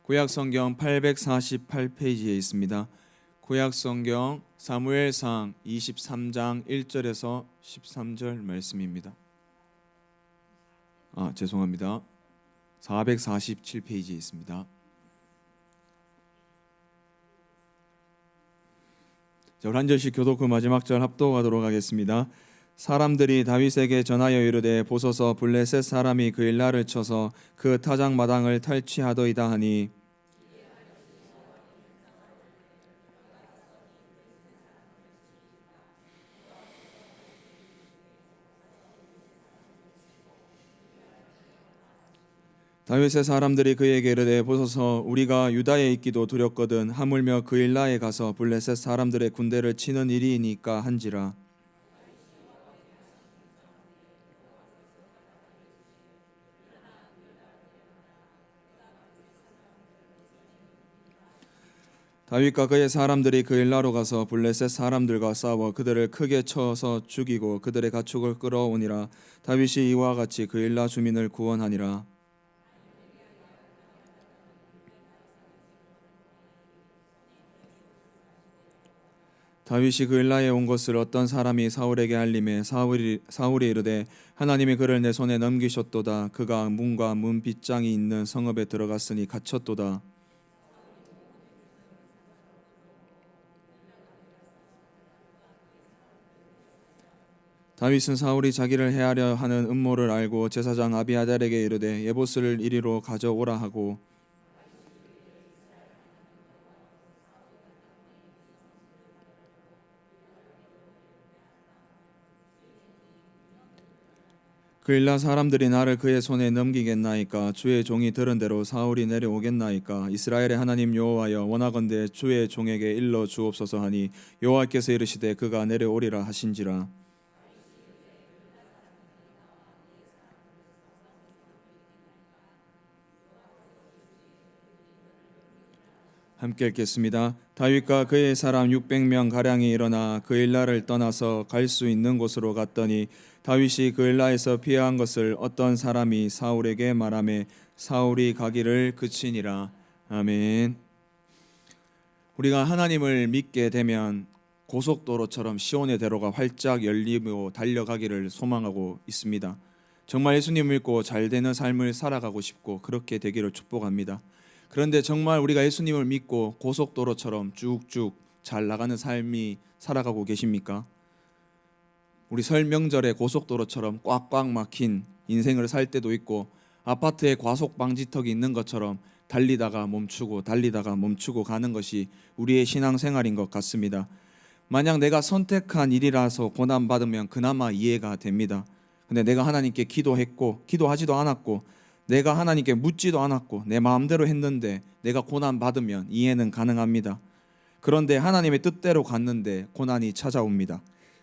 구약성경 848페이지에 있습니다. 구약성경 사무엘상 23장 1절에서 13절 말씀입니다. 죄송합니다. 447페이지에 있습니다. 우리 한 절씩 교독 후 마지막 절 합독하도록 하겠습니다. 사람들이 다윗에게 전하여 이르되 보소서 블레셋 사람이 그 일날을 쳐서 그 타작 마당을 탈취하더이다 하니 다윗의 사람들이 그에게 이르되 보소서 우리가 유다에 있기도 두렵거든 하물며 그 일라에 가서 블레셋 사람들의 군대를 치는 일이니까 한지라. 다윗과 그의 사람들이 그 일라로 가서 블레셋 사람들과 싸워 그들을 크게 쳐서 죽이고 그들의 가축을 끌어오니라. 다윗이 이와 같이 그 일라 주민을 구원하니라. 다윗이 그 일라에 온 것을 어떤 사람이 사울에게 알림해 사울이 이르되 하나님이 그를 내 손에 넘기셨도다. 그가 문과 문 빗장이 있는 성읍에 들어갔으니 갇혔도다. 다윗은 사울이 자기를 해하려 하는 음모를 알고 제사장 아비아달에게 이르되 예봇을 이리로 가져오라 하고 그 일라 사람들이 나를 그의 손에 넘기겠나이까? 주의 종이 들은 대로 사울이 내려오겠나이까? 이스라엘의 하나님 여호와여 원하건대 주의 종에게 일러 주옵소서 하니 여호와께서 이르시되 그가 내려오리라 하신지라. 함께 읽겠습니다. 다윗과 그의 사람 600명 가량이 일어나 그 일라를 떠나서 갈 수 있는 곳으로 갔더니 다윗이 그 일라에서 피한 것을 어떤 사람이 사울에게 말하매 사울이 가기를 그치니라. 아멘. 우리가 하나님을 믿게 되면 고속도로처럼 시온의 대로가 활짝 열리고 달려가기를 소망하고 있습니다. 정말 예수님 믿고 잘 되는 삶을 살아가고 싶고 그렇게 되기를 축복합니다. 그런데 정말 우리가 예수님을 믿고 고속도로처럼 쭉쭉 잘 나가는 삶이 살아가고 계십니까? 우리 설 명절에 고속도로처럼 꽉꽉 막힌 인생을 살 때도 있고 아파트에 과속 방지턱이 있는 것처럼 달리다가 멈추고 가는 것이 우리의 신앙생활인 것 같습니다. 만약 내가 선택한 일이라서 고난받으면 그나마 이해가 됩니다. 근데 내가 하나님께 기도했고 기도하지도 않았고 내가 하나님께 묻지도 않았고 내 마음대로 했는데 내가 고난받으면 이해는 가능합니다. 그런데 하나님의 뜻대로 갔는데 고난이 찾아옵니다.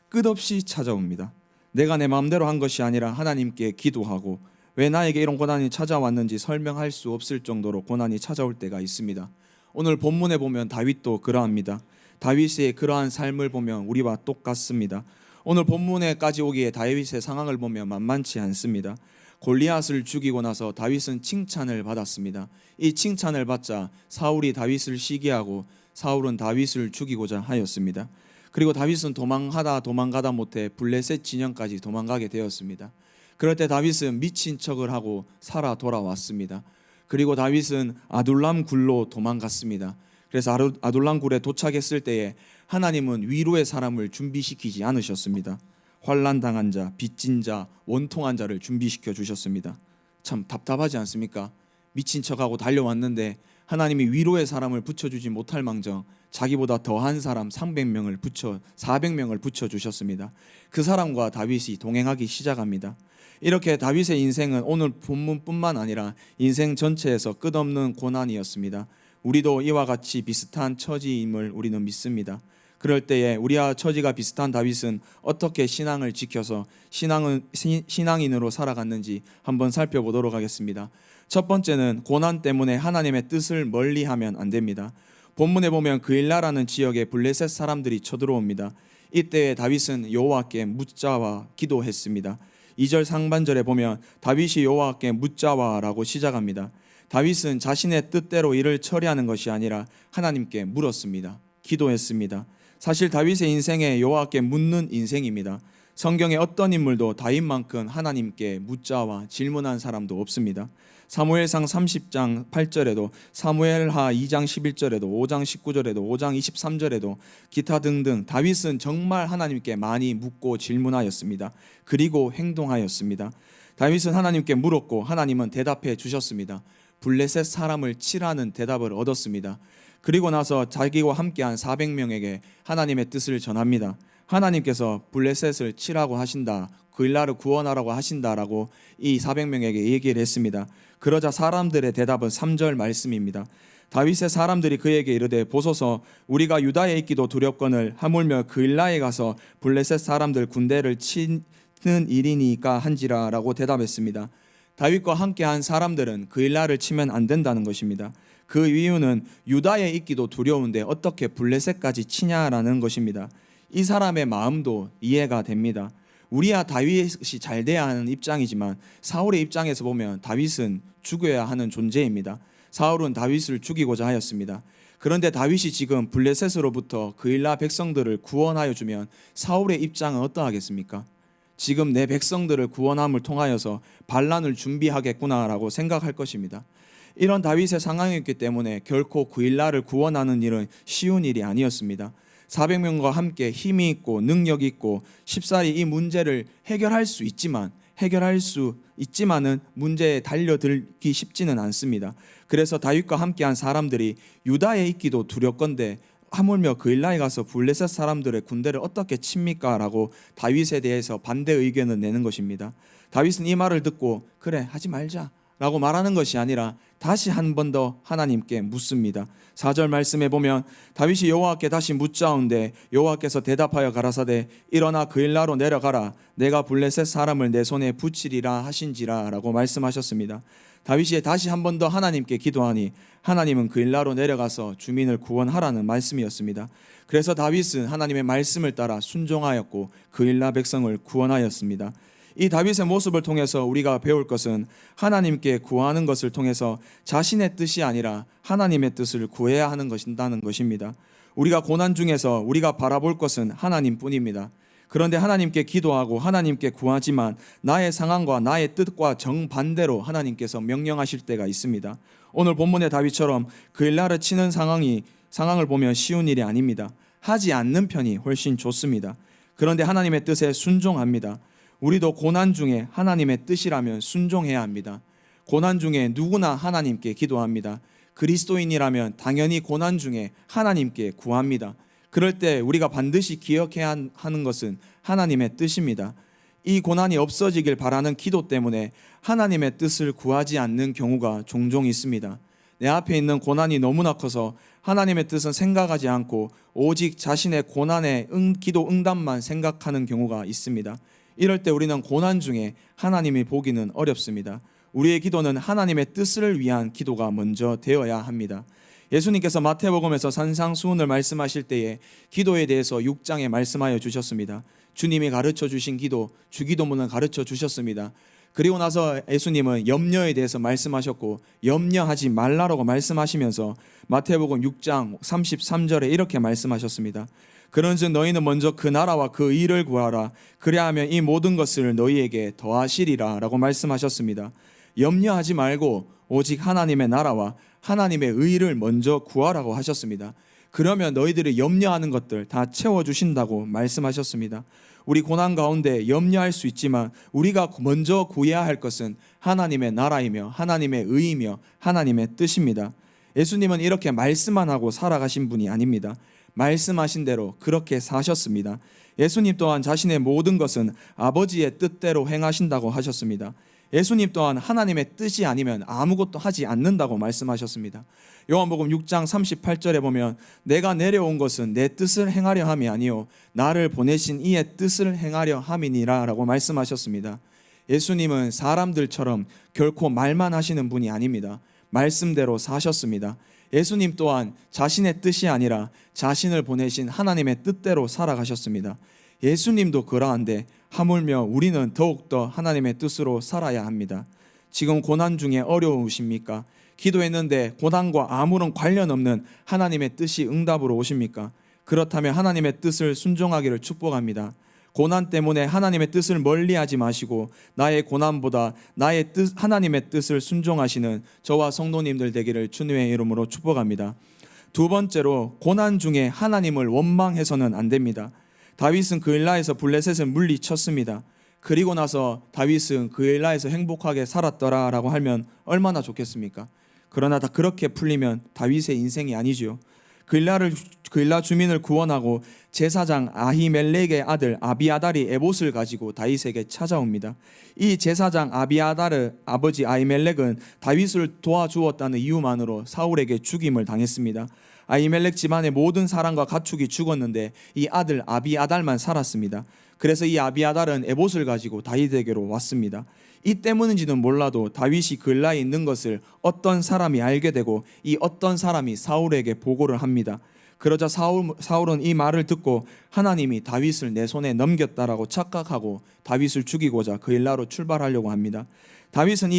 끝없이 찾아옵니다. 내가 내 마음대로 한 것이 아니라 하나님께 기도하고 왜 나에게 이런 고난이 찾아왔는지 설명할 수 없을 정도로 고난이 찾아올 때가 있습니다. 오늘 본문에 보면 다윗도 그러합니다. 다윗의 그러한 삶을 보면 우리와 똑같습니다. 오늘 본문에까지 오기에 다윗의 상황을 보면 만만치 않습니다. 골리앗을 죽이고 나서 다윗은 칭찬을 받았습니다. 이 칭찬을 받자 사울이 다윗을 시기하고 사울은 다윗을 죽이고자 하였습니다. 그리고 다윗은 도망가다 못해 블레셋 진영까지 도망가게 되었습니다. 그럴 때 다윗은 미친 척을 하고 살아 돌아왔습니다. 그리고 다윗은 아둘람 굴로 도망갔습니다. 그래서 아둘람 굴에 도착했을 때에 하나님은 위로의 사람을 준비시키지 않으셨습니다. 환난 당한 자, 빚진 자, 원통한 자를 준비시켜 주셨습니다. 참 답답하지 않습니까? 미친 척하고 달려왔는데 하나님이 위로의 사람을 붙여주지 못할 망정 자기보다 더한 사람 400명을 붙여주셨습니다. 그 사람과 다윗이 동행하기 시작합니다. 이렇게 다윗의 인생은 오늘 본문뿐만 아니라 인생 전체에서 끝없는 고난이었습니다. 우리도 이와 같이 비슷한 처지임을 우리는 믿습니다. 그럴 때에 우리와 처지가 비슷한 다윗은 어떻게 신앙을 지켜서 신앙인으로 살아갔는지 한번 살펴보도록 하겠습니다. 첫 번째는 고난 때문에 하나님의 뜻을 멀리하면 안 됩니다. 본문에 보면 그 일라라는 지역에 블레셋 사람들이 쳐들어옵니다. 이때 다윗은 여호와께 묻자와 기도했습니다. 2절 상반절에 보면 다윗이 여호와께 묻자와라고 시작합니다. 다윗은 자신의 뜻대로 일을 처리하는 것이 아니라 하나님께 물었습니다. 기도했습니다. 사실 다윗의 인생에 여호와께 묻는 인생입니다. 성경의 어떤 인물도 다윗만큼 하나님께 묻자와 질문한 사람도 없습니다. 사무엘상 30장 8절에도, 사무엘하 2장 11절에도, 5장 19절에도, 5장 23절에도 기타 등등 다윗은 정말 하나님께 많이 묻고 질문하였습니다. 그리고 행동하였습니다. 다윗은 하나님께 물었고 하나님은 대답해 주셨습니다. 블레셋 사람을 치라는 대답을 얻었습니다. 그리고 나서 자기와 함께한 400명에게 하나님의 뜻을 전합니다. 하나님께서 블레셋을 치라고 하신다, 그일라를 구원하라고 하신다라고 이 400명에게 얘기를 했습니다. 그러자 사람들의 대답은 3절 말씀입니다. 다윗의 사람들이 그에게 이르되, 보소서 우리가 유다에 있기도 두렵거늘 하물며 그일라에 가서 블레셋 사람들 군대를 치는 일이니까 한지라 라고 대답했습니다. 다윗과 함께한 사람들은 그일라를 치면 안 된다는 것입니다. 그 이유는 유다에 있기도 두려운데 어떻게 블레셋까지 치냐라는 것입니다. 이 사람의 마음도 이해가 됩니다. 우리야 다윗이 잘 돼야 하는 입장이지만 사울의 입장에서 보면 다윗은 죽여야 하는 존재입니다. 사울은 다윗을 죽이고자 하였습니다. 그런데 다윗이 지금 블레셋으로부터 그일라 백성들을 구원하여 주면 사울의 입장은 어떠하겠습니까? 지금 내 백성들을 구원함을 통하여서 반란을 준비하겠구나라고 생각할 것입니다. 이런 다윗의 상황이었기 때문에 결코 그일라를 구원하는 일은 쉬운 일이 아니었습니다. 400명과 함께 힘이 있고 능력이 있고 쉽사리 이 문제를 해결할 수 있지만은 문제에 달려들기 쉽지는 않습니다. 그래서 다윗과 함께한 사람들이 유다에 있기도 두렵건대 하물며 그일라에 가서 블레셋 사람들의 군대를 어떻게 칩니까? 라고 다윗에 대해서 반대 의견을 내는 것입니다. 다윗은 이 말을 듣고 그래 하지 말자 라고 말하는 것이 아니라 다시 한 번 더 하나님께 묻습니다. 4절 말씀에 보면 다윗이 여호와께 다시 묻자온데 여호와께서 대답하여 가라사대 일어나 그일라로 내려가라 내가 블레셋 사람을 내 손에 붙이리라 하신지라 라고 말씀하셨습니다. 다윗이 다시 한 번 더 하나님께 기도하니 하나님은 그일라로 내려가서 주민을 구원하라는 말씀이었습니다. 그래서 다윗은 하나님의 말씀을 따라 순종하였고 그일라 백성을 구원하였습니다. 이 다윗의 모습을 통해서 우리가 배울 것은 하나님께 구하는 것을 통해서 자신의 뜻이 아니라 하나님의 뜻을 구해야 하는 것이라는 것입니다. 우리가 고난 중에서 우리가 바라볼 것은 하나님뿐입니다. 그런데 하나님께 기도하고 하나님께 구하지만 나의 상황과 나의 뜻과 정반대로 하나님께서 명령하실 때가 있습니다. 오늘 본문의 다윗처럼 그일라를 치는 상황을 보면 쉬운 일이 아닙니다. 하지 않는 편이 훨씬 좋습니다. 그런데 하나님의 뜻에 순종합니다. 우리도 고난 중에 하나님의 뜻이라면 순종해야 합니다. 고난 중에 누구나 하나님께 기도합니다. 그리스도인이라면 당연히 고난 중에 하나님께 구합니다. 그럴 때 우리가 반드시 기억해야 하는 것은 하나님의 뜻입니다. 이 고난이 없어지길 바라는 기도 때문에 하나님의 뜻을 구하지 않는 경우가 종종 있습니다. 내 앞에 있는 고난이 너무나 커서 하나님의 뜻은 생각하지 않고 오직 자신의 고난의 기도 응답만 생각하는 경우가 있습니다. 이럴 때 우리는 고난 중에 하나님이 보기는 어렵습니다. 우리의 기도는 하나님의 뜻을 위한 기도가 먼저 되어야 합니다. 예수님께서 마태복음에서 산상수훈을 말씀하실 때에 기도에 대해서 6장에 말씀하여 주셨습니다. 주님이 가르쳐 주신 기도, 주기도문을 가르쳐 주셨습니다. 그리고 나서 예수님은 염려에 대해서 말씀하셨고 염려하지 말라라고 말씀하시면서 마태복음 6장 33절에 이렇게 말씀하셨습니다. 그런즉 너희는 먼저 그 나라와 그 의를 구하라. 그리하면 이 모든 것을 너희에게 더하시리라 라고 말씀하셨습니다. 염려하지 말고 오직 하나님의 나라와 하나님의 의를 먼저 구하라고 하셨습니다. 그러면 너희들이 염려하는 것들 다 채워주신다고 말씀하셨습니다. 우리 고난 가운데 염려할 수 있지만 우리가 먼저 구해야 할 것은 하나님의 나라이며 하나님의 의이며 하나님의 뜻입니다. 예수님은 이렇게 말씀만 하고 살아가신 분이 아닙니다. 말씀하신 대로 그렇게 사셨습니다. 예수님 또한 자신의 모든 것은 아버지의 뜻대로 행하신다고 하셨습니다. 예수님 또한 하나님의 뜻이 아니면 아무것도 하지 않는다고 말씀하셨습니다. 요한복음 6장 38절에 보면 내가 내려온 것은 내 뜻을 행하려 함이 아니요 나를 보내신 이의 뜻을 행하려 함이니라 라고 말씀하셨습니다. 예수님은 사람들처럼 결코 말만 하시는 분이 아닙니다. 말씀대로 사셨습니다. 예수님 또한 자신의 뜻이 아니라 자신을 보내신 하나님의 뜻대로 살아가셨습니다. 예수님도 그러한데 하물며 우리는 더욱더 하나님의 뜻으로 살아야 합니다. 지금 고난 중에 어려우십니까? 기도했는데 고난과 아무런 관련 없는 하나님의 뜻이 응답으로 오십니까? 그렇다면 하나님의 뜻을 순종하기를 축복합니다. 고난 때문에 하나님의 뜻을 멀리하지 마시고 나의 고난보다 나의 뜻, 하나님의 뜻을 순종하시는 저와 성도님들 되기를 주님의 이름으로 축복합니다. 두 번째로, 고난 중에 하나님을 원망해서는 안 됩니다. 다윗은 그일라에서 블레셋을 물리쳤습니다. 그리고 나서 다윗은 그일라에서 행복하게 살았더라라고 하면 얼마나 좋겠습니까? 그러나 다 그렇게 풀리면 다윗의 인생이 아니죠. 그일라 주민을 구원하고 제사장 아히멜렉의 아들 아비아달이 에봇을 가지고 다윗에게 찾아옵니다. 이 제사장 아비아달의 아버지 아히멜렉은 다윗을 도와주었다는 이유만으로 사울에게 죽임을 당했습니다. 아히멜렉 집안의 모든 사람과 가축이 죽었는데 이 아들 아비아달만 살았습니다. 그래서 이 아비아달은 에봇을 가지고 다윗에게로 왔습니다. 이 때문인지는 몰라도 다윗이 그일라에 있는 것을 어떤 사람이 알게 되고 이 어떤 사람이 사울에게 보고를 합니다. 그러자 사울은 이 말을 듣고 하나님이 다윗을 내 손에 넘겼다라고 착각하고 다윗을 죽이고자 그일라로 출발하려고 합니다. 다윗은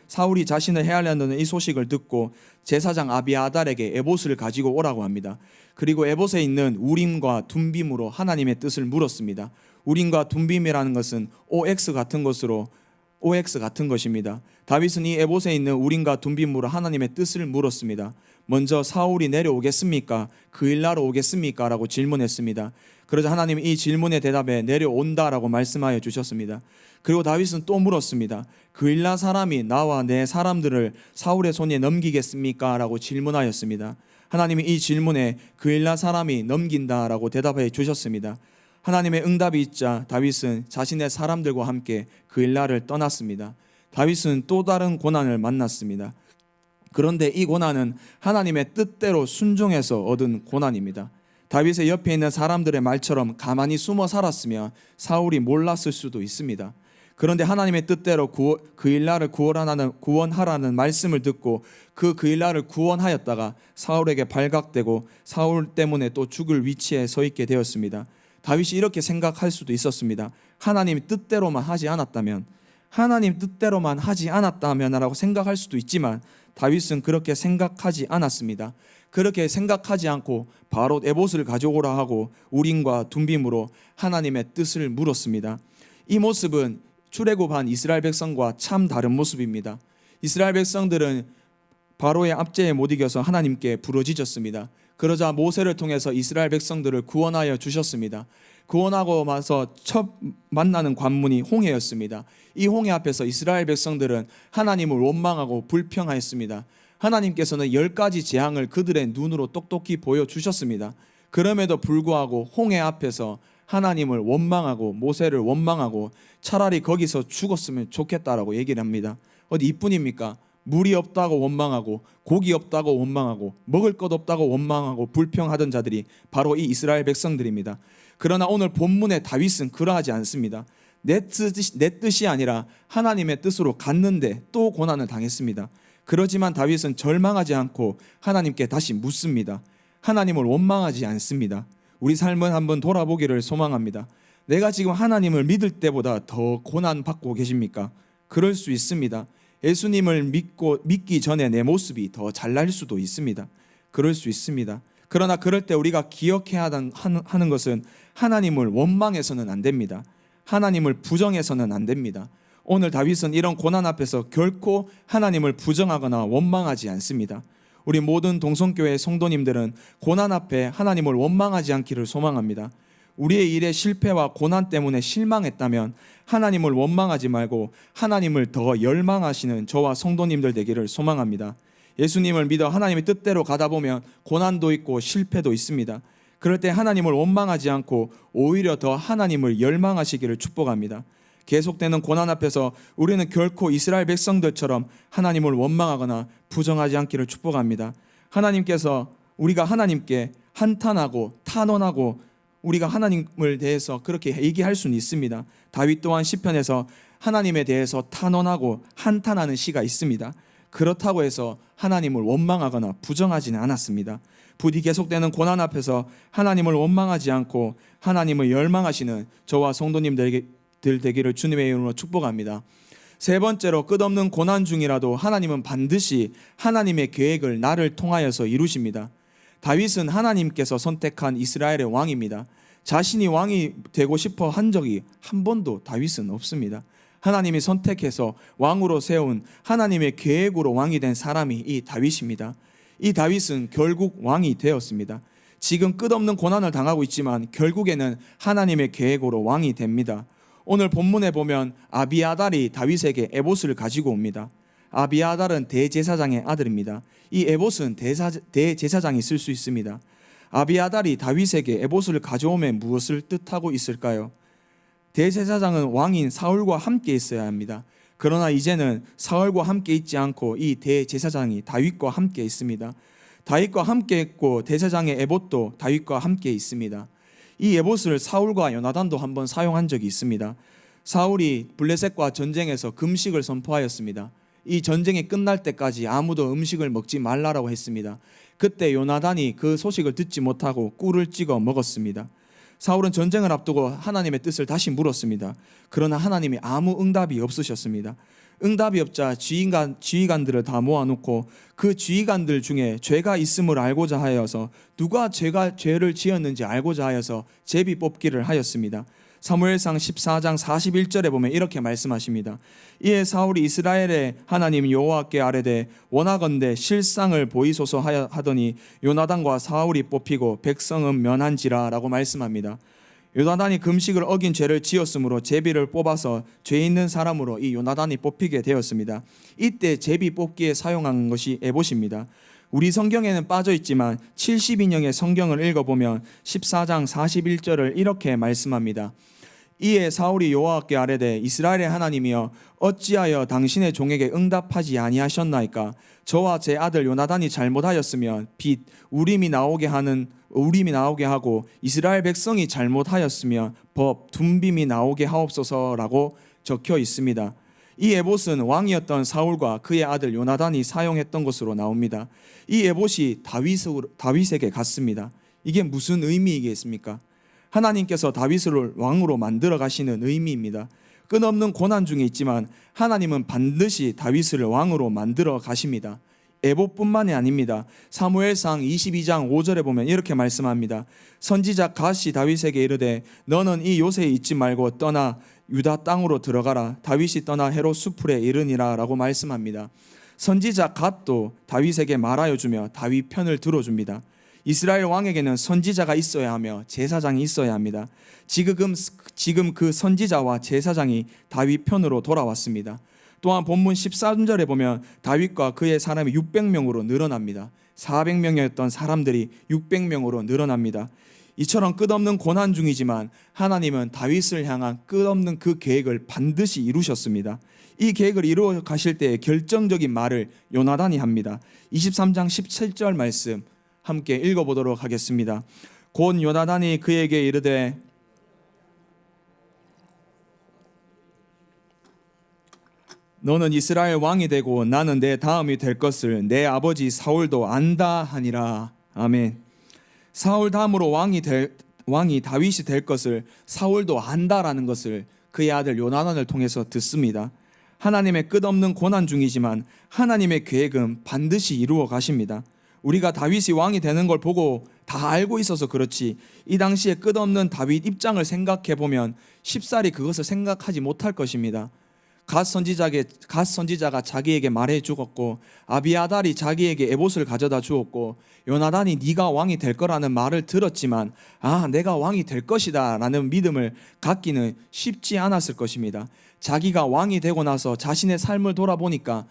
사울이 자신을 해하려는 이 소식을 듣고 제사장 아비아달에게 에봇을 가지고 오라고 합니다. 그리고 에봇에 있는 우림과 둠빔으로 하나님의 뜻을 물었습니다. 우림과 둠빔이라는 것은 OX 같은 것입니다. 다윗은 이 에봇에 있는 우림과 둠빔으로 하나님의 뜻을 물었습니다. 먼저 사울이 내려오겠습니까? 그일라로 오겠습니까? 라고 질문했습니다. 그러자 하나님이 이 질문의 대답에 내려온다라고 말씀하여 주셨습니다. 그리고 다윗은 또 물었습니다. 그일라 사람이 나와 내 사람들을 사울의 손에 넘기겠습니까? 라고 질문하였습니다. 하나님이 이 질문에 그일라 사람이 넘긴다라고 대답해 주셨습니다. 하나님의 응답이 있자 다윗은 자신의 사람들과 함께 그일라를 떠났습니다. 다윗은 또 다른 고난을 만났습니다. 그런데 이 고난은 하나님의 뜻대로 순종해서 얻은 고난입니다. 다윗의 옆에 있는 사람들의 말처럼 가만히 숨어 살았으면 사울이 몰랐을 수도 있습니다. 그런데 하나님의 뜻대로 그일라를 구원하라는 말씀을 듣고 그일라를 구원하였다가 사울에게 발각되고 사울 때문에 또 죽을 위치에 서 있게 되었습니다. 다윗이 이렇게 생각할 수도 있었습니다. 하나님 뜻대로만 하지 않았다면라고 생각할 수도 있지만 다윗은 그렇게 생각하지 않았습니다. 그렇게 생각하지 않고 바로 에봇을 가져오라 하고 우림과 둠빔으로 하나님의 뜻을 물었습니다. 이 모습은 출애굽한 이스라엘 백성과 참 다른 모습입니다. 이스라엘 백성들은 바로의 압제에 못 이겨서 하나님께 부르짖었습니다. 그러자 모세를 통해서 이스라엘 백성들을 구원하여 주셨습니다. 구원하고 나서 첫 만나는 관문이 홍해였습니다. 이 홍해 앞에서 이스라엘 백성들은 하나님을 원망하고 불평하였습니다. 하나님께서는 10가지 재앙을 그들의 눈으로 똑똑히 보여주셨습니다. 그럼에도 불구하고 홍해 앞에서 하나님을 원망하고 모세를 원망하고 차라리 거기서 죽었으면 좋겠다라고 얘기를 합니다. 어디 이뿐입니까? 물이 없다고 원망하고 고기 없다고 원망하고 먹을 것 없다고 원망하고 불평하던 자들이 바로 이 이스라엘 백성들입니다. 그러나 오늘 본문의 다윗은 그러하지 않습니다. 내 뜻이 아니라 하나님의 뜻으로 갔는데 또 고난을 당했습니다. 그러지만 다윗은 절망하지 않고 하나님께 다시 묻습니다. 하나님을 원망하지 않습니다. 우리 삶은 한번 돌아보기를 소망합니다. 내가 지금 하나님을 믿을 때보다 더 고난받고 계십니까? 그럴 수 있습니다. 예수님을 믿기 전에 내 모습이 더 잘날 수도 있습니다. 그럴 수 있습니다. 그러나 그럴 때 우리가 기억해야 하는 것은 하나님을 원망해서는 안 됩니다. 하나님을 부정해서는 안 됩니다. 오늘 다윗은 이런 고난 앞에서 결코 하나님을 부정하거나 원망하지 않습니다. 우리 모든 동성교회 성도님들은 고난 앞에 하나님을 원망하지 않기를 소망합니다. 우리의 일의 실패와 고난 때문에 실망했다면 하나님을 원망하지 말고 하나님을 더 열망하시는 저와 성도님들 되기를 소망합니다. 예수님을 믿어 하나님의 뜻대로 가다 보면 고난도 있고 실패도 있습니다. 그럴 때 하나님을 원망하지 않고 오히려 더 하나님을 열망하시기를 축복합니다. 계속되는 고난 앞에서 우리는 결코 이스라엘 백성들처럼 하나님을 원망하거나 부정하지 않기를 축복합니다. 하나님께서 우리가 하나님께 한탄하고 탄원하고 우리가 하나님을 대해서 그렇게 얘기할 수는 있습니다. 다윗 또한 시편에서 하나님에 대해서 탄원하고 한탄하는 시가 있습니다. 그렇다고 해서 하나님을 원망하거나 부정하지는 않았습니다. 부디 계속되는 고난 앞에서 하나님을 원망하지 않고 하나님을 열망하시는 저와 성도님들 되기를 주님의 이름으로 축복합니다. 세 번째로, 끝없는 고난 중이라도 하나님은 반드시 하나님의 계획을 나를 통하여서 이루십니다. 다윗은 하나님께서 선택한 이스라엘의 왕입니다. 자신이 왕이 되고 싶어 한 적이 한 번도 다윗은 없습니다. 하나님이 선택해서 왕으로 세운 하나님의 계획으로 왕이 된 사람이 이 다윗입니다. 이 다윗은 결국 왕이 되었습니다. 지금 끝없는 고난을 당하고 있지만 결국에는 하나님의 계획으로 왕이 됩니다. 오늘 본문에 보면 아비아달이 다윗에게 에봇을 가지고 옵니다. 아비아달은 대제사장의 아들입니다. 이 에봇은 대제사장이 쓸 수 있습니다. 아비아달이 다윗에게 에봇을 가져오면 무엇을 뜻하고 있을까요? 대제사장은 왕인 사울과 함께 있어야 합니다. 그러나 이제는 사울과 함께 있지 않고 이 대제사장이 다윗과 함께 있습니다. 다윗과 함께 있고 대제사장의 에봇도 다윗과 함께 있습니다. 이 에봇을 사울과 요나단도 한번 사용한 적이 있습니다. 사울이 블레셋과 전쟁에서 금식을 선포하였습니다. 이 전쟁이 끝날 때까지 아무도 음식을 먹지 말라라고 했습니다. 그때 요나단이 그 소식을 듣지 못하고 꿀을 찍어 먹었습니다. 사울은 전쟁을 앞두고 하나님의 뜻을 다시 물었습니다. 그러나 하나님이 아무 응답이 없으셨습니다. 응답이 없자 지휘관들을 다 모아놓고 그 지휘관들 중에 죄가 있음을 알고자 하여서 누가 죄를 지었는지 알고자 하여서 제비 뽑기를 하였습니다. 사무엘상 14장 41절에 보면 이렇게 말씀하십니다. 이에 사울이 이스라엘의 하나님 여호와께 아뢰되 원하건대 실상을 보이소서 하더니 요나단과 사울이 뽑히고 백성은 면한지라 라고 말씀합니다. 요나단이 금식을 어긴 죄를 지었으므로 제비를 뽑아서 죄 있는 사람으로 이 요나단이 뽑히게 되었습니다. 이때 제비 뽑기에 사용한 것이 에봇입니다. 우리 성경에는 빠져 있지만 70인형의 성경을 읽어보면 14장 41절을 이렇게 말씀합니다. 이에 사울이 여호와께 아뢰되 이스라엘의 하나님이여 어찌하여 당신의 종에게 응답하지 아니하셨나이까? 저와 제 아들 요나단이 잘못하였으면 빛 우림이 나오게 하고 이스라엘 백성이 잘못하였으면 법 둠빔이 나오게 하옵소서라고 적혀 있습니다. 이 에봇은 왕이었던 사울과 그의 아들 요나단이 사용했던 것으로 나옵니다. 이 에봇이 다윗에게 갔습니다. 이게 무슨 의미이겠습니까? 하나님께서 다윗을 왕으로 만들어 가시는 의미입니다. 끝없는 고난 중에 있지만 하나님은 반드시 다윗을 왕으로 만들어 가십니다. 에봇뿐만이 아닙니다. 사무엘상 22장 5절에 보면 이렇게 말씀합니다. 선지자 갓이 다윗에게 이르되 너는 이 요새에 있지 말고 떠나 유다 땅으로 들어가라. 다윗이 떠나 헤롯 수풀에 이르니라 라고 말씀합니다. 선지자 갓도 다윗에게 말하여 주며 다윗 편을 들어줍니다. 이스라엘 왕에게는 선지자가 있어야 하며 제사장이 있어야 합니다. 지금 그 선지자와 제사장이 다윗 편으로 돌아왔습니다. 또한 본문 13절에 보면 다윗과 그의 사람이 600명으로 늘어납니다. 400명이었던 사람들이 600명으로 늘어납니다. 이처럼 끝없는 고난 중이지만 하나님은 다윗을 향한 끝없는 그 계획을 반드시 이루셨습니다. 이 계획을 이루어 가실 때의 결정적인 말을 요나단이 합니다. 23장 17절 말씀 함께 읽어보도록 하겠습니다. 곧 요나단이 그에게 이르되 너는 이스라엘 왕이 되고 나는 내 다음이 될 것을 내 아버지 사울도 안다 하니라. 아멘. 사울 다음으로 왕이 다윗이 될 것을 사울도 안다라는 것을 그의 아들 요나단을 통해서 듣습니다. 하나님의 끝없는 고난 중이지만 하나님의 계획은 반드시 이루어 가십니다. 우리가 다윗이 왕이 되는 걸 보고 다 알고 있어서 그렇지 이 당시에 끝없는 다윗 입장을 생각해 보면 쉽사리 그것을 생각하지 못할 것입니다. 갓 선지자가 자기에게 말해 주었고 아비아달이 자기에게 에봇을 가져다 주었고 요나단이 네가 왕이 될 거라는 말을 들었지만 내가 왕이 될 것이다 라는 믿음을 갖기는 쉽지 않았을 것입니다. 자기가 왕이 되고 나서 자신의 삶을 돌아보니까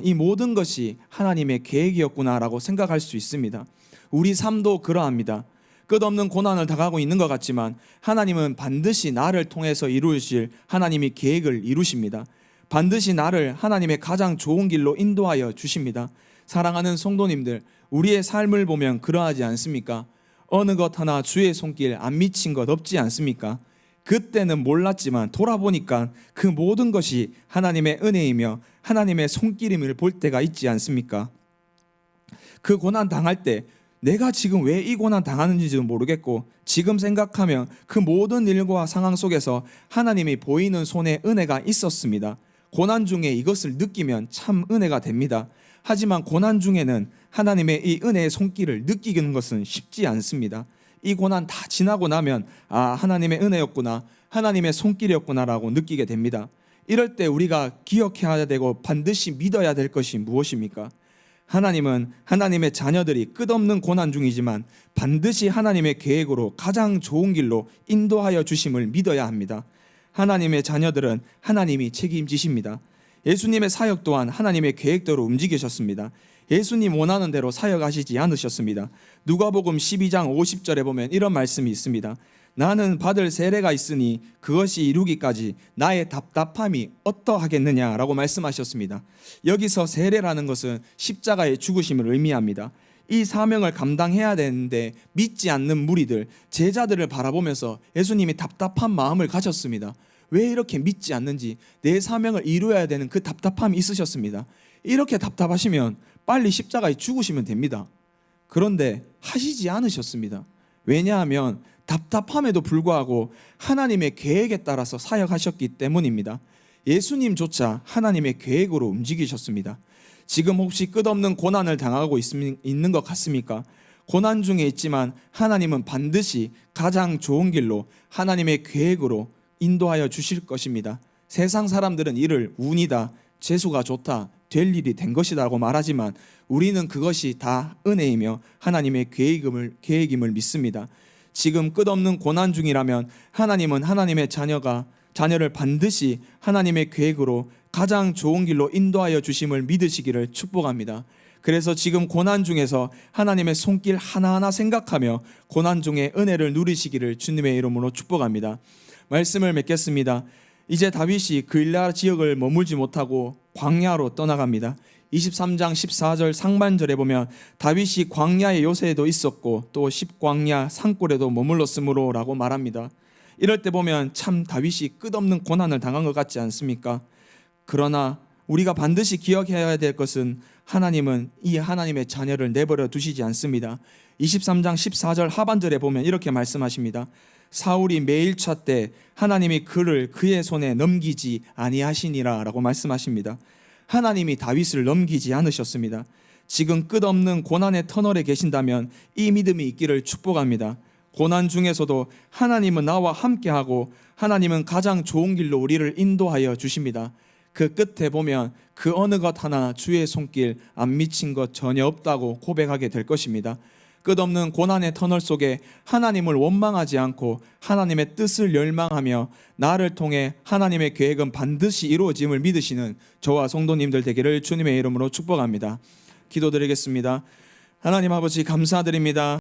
이 모든 것이 하나님의 계획이었구나 라고 생각할 수 있습니다. 우리 삶도 그러합니다. 끝없는 고난을 당하고 있는 것 같지만 하나님은 반드시 나를 통해서 이루실 하나님이 계획을 이루십니다. 반드시 나를 하나님의 가장 좋은 길로 인도하여 주십니다. 사랑하는 성도님들, 우리의 삶을 보면 그러하지 않습니까? 어느 것 하나 주의 손길 안 미친 것 없지 않습니까? 그때는 몰랐지만 돌아보니까 그 모든 것이 하나님의 은혜이며 하나님의 손길임을 볼 때가 있지 않습니까? 그 고난 당할 때 내가 지금 왜 이 고난 당하는지도 모르겠고 지금 생각하면 그 모든 일과 상황 속에서 하나님이 보이는 손에 은혜가 있었습니다. 고난 중에 이것을 느끼면 참 은혜가 됩니다. 하지만 고난 중에는 하나님의 이 은혜의 손길을 느끼는 것은 쉽지 않습니다. 이 고난 다 지나고 나면 하나님의 은혜였구나, 하나님의 손길이었구나라고 느끼게 됩니다. 이럴 때 우리가 기억해야 되고 반드시 믿어야 될 것이 무엇입니까? 하나님은 하나님의 자녀들이 끝없는 고난 중이지만 반드시 하나님의 계획으로 가장 좋은 길로 인도하여 주심을 믿어야 합니다. 하나님의 자녀들은 하나님이 책임지십니다. 예수님의 사역 또한 하나님의 계획대로 움직이셨습니다. 예수님 원하는 대로 사역하시지 않으셨습니다. 누가복음 12장 50절에 보면 이런 말씀이 있습니다. 나는 받을 세례가 있으니 그것이 이루기까지 나의 답답함이 어떠하겠느냐라고 말씀하셨습니다. 여기서 세례라는 것은 십자가의 죽으심을 의미합니다. 이 사명을 감당해야 되는데 믿지 않는 무리들, 제자들을 바라보면서 예수님이 답답한 마음을 가졌습니다. 왜 이렇게 믿지 않는지, 내 사명을 이루어야 되는 그 답답함이 있으셨습니다. 이렇게 답답하시면 빨리 십자가에 죽으시면 됩니다. 그런데 하시지 않으셨습니다. 왜냐하면 답답함에도 불구하고 하나님의 계획에 따라서 사역하셨기 때문입니다. 예수님조차 하나님의 계획으로 움직이셨습니다. 지금 혹시 끝없는 고난을 당하고 있는 것 같습니까? 고난 중에 있지만 하나님은 반드시 가장 좋은 길로 하나님의 계획으로 인도하여 주실 것입니다. 세상 사람들은 이를 운이다, 재수가 좋다, 될 일이 된 것이라고 말하지만 우리는 그것이 다 은혜이며 하나님의 계획임을 믿습니다. 지금 끝없는 고난 중이라면 하나님은 하나님의 자녀를 반드시 하나님의 계획으로 가장 좋은 길로 인도하여 주심을 믿으시기를 축복합니다. 그래서 지금 고난 중에서 하나님의 손길 하나하나 생각하며 고난 중에 은혜를 누리시기를 주님의 이름으로 축복합니다. 말씀을 맺겠습니다. 이제 다윗이 그일라 지역을 머물지 못하고 광야로 떠나갑니다. 23장 14절 상반절에 보면 다윗이 광야의 요새에도 있었고 또 십광야 산골에도 머물렀으므로 라고 말합니다. 이럴 때 보면 참 다윗이 끝없는 고난을 당한 것 같지 않습니까? 그러나 우리가 반드시 기억해야 될 것은 하나님은 이 하나님의 자녀를 내버려 두시지 않습니다. 23장 14절 하반절에 보면 이렇게 말씀하십니다. 사울이 매일차 때 하나님이 그를 그의 손에 넘기지 아니하시니라 라고 말씀하십니다. 하나님이 다윗을 넘기지 않으셨습니다. 지금 끝없는 고난의 터널에 계신다면 이 믿음이 있기를 축복합니다. 고난 중에서도 하나님은 나와 함께하고 하나님은 가장 좋은 길로 우리를 인도하여 주십니다. 그 끝에 보면 그 어느 것 하나 주의 손길 안 미친 것 전혀 없다고 고백하게 될 것입니다. 끝없는 고난의 터널 속에 하나님을 원망하지 않고 하나님의 뜻을 열망하며 나를 통해 하나님의 계획은 반드시 이루어짐을 믿으시는 저와 성도님들 되기를 주님의 이름으로 축복합니다. 기도드리겠습니다. 하나님 아버지 감사드립니다.